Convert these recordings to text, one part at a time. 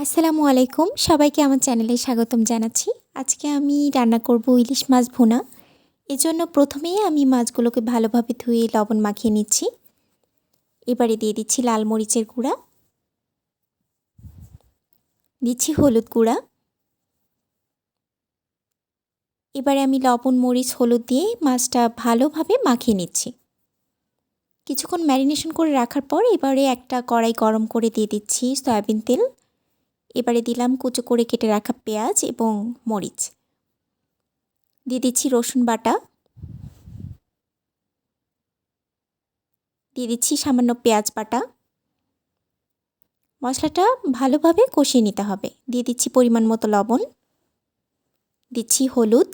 আসসালামু আলাইকুম, সবাইকে আমার চ্যানেলে স্বাগতম জানাচ্ছি। আজকে আমি রান্না করব ইলিশ মাছ ভুনা। এজন্য প্রথমেই আমি মাছগুলোকে ভালোভাবে ধুয়ে লবণ মাখিয়ে নিচ্ছি। এবারে দিয়ে দিচ্ছি লাল মরিচের গুঁড়া, দিচ্ছি হলুদ গুঁড়া। এবারে আমি লবণ, মরিচ, হলুদ দিয়ে মাছটা ভালোভাবে মাখিয়ে নিচ্ছি। কিছুক্ষণ ম্যারিনেশন করে রাখার পর এবারে একটা কড়াই গরম করে দিয়ে দিচ্ছি সয়াবিন তেল। এবারে দিলাম কুচো করে কেটে রাখা পেঁয়াজ এবং মরিচ। দিয়ে দিচ্ছি রসুন বাটা, দিয়ে দিচ্ছি সামান্য পেঁয়াজ বাটা। মশলাটা ভালোভাবে কষিয়ে নিতে হবে। দিয়ে দিচ্ছি পরিমাণ মতো লবণ, দিচ্ছি হলুদ,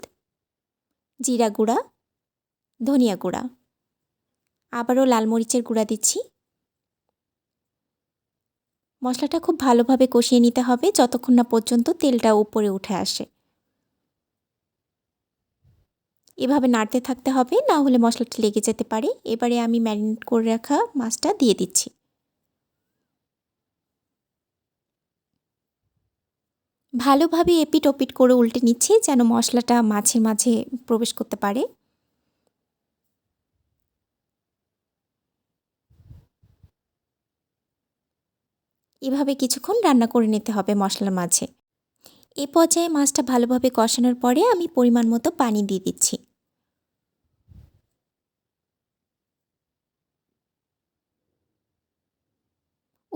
জিরা গুঁড়া, ধনিয়া গুঁড়া, আবারও লাল মরিচের গুঁড়া দিচ্ছি। মশলাটা খুব ভালোভাবে কষিয়ে নিতে হবে যতক্ষণ না পর্যন্ত তেলটা উপরে উঠে আসে। এভাবে নাড়তে থাকতে হবে, না হলে মশলাটা লেগে যেতে পারে। এবারে আমি ম্যারিনেট করে রাখা মাছটা দিয়ে দিচ্ছি। ভালোভাবে এপিট ওপিট করে উল্টে নিচ্ছি যেন মশলাটা মাছের মাঝে প্রবেশ করতে পারে। এভাবে কিছুক্ষণ রান্না করে নিতে হবে মশলার মাঝে। এ পর্যায়ে মাছটা ভালোভাবে কষানোর পরে আমি পরিমাণ মতো পানি দিয়ে দিচ্ছি।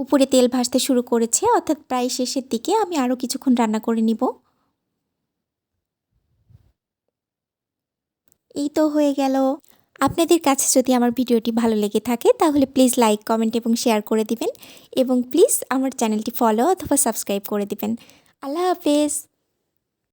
উপরে তেল ভাসতে শুরু করেছে, অর্থাৎ প্রায় শেষের দিকে। আমি আরও কিছুক্ষণ রান্না করে নিব। এই তো হয়ে গেল। আপনাদের কাছে যদি আমার ভিডিওটি ভালো লেগে থাকে তাহলে প্লিজ লাইক, কমেন্ট এবং শেয়ার করে দিবেন এবং প্লিজ আমার চ্যানেলটি ফলো অথবা সাবস্ক্রাইব করে দিবেন। আল্লাহ হাফেজ।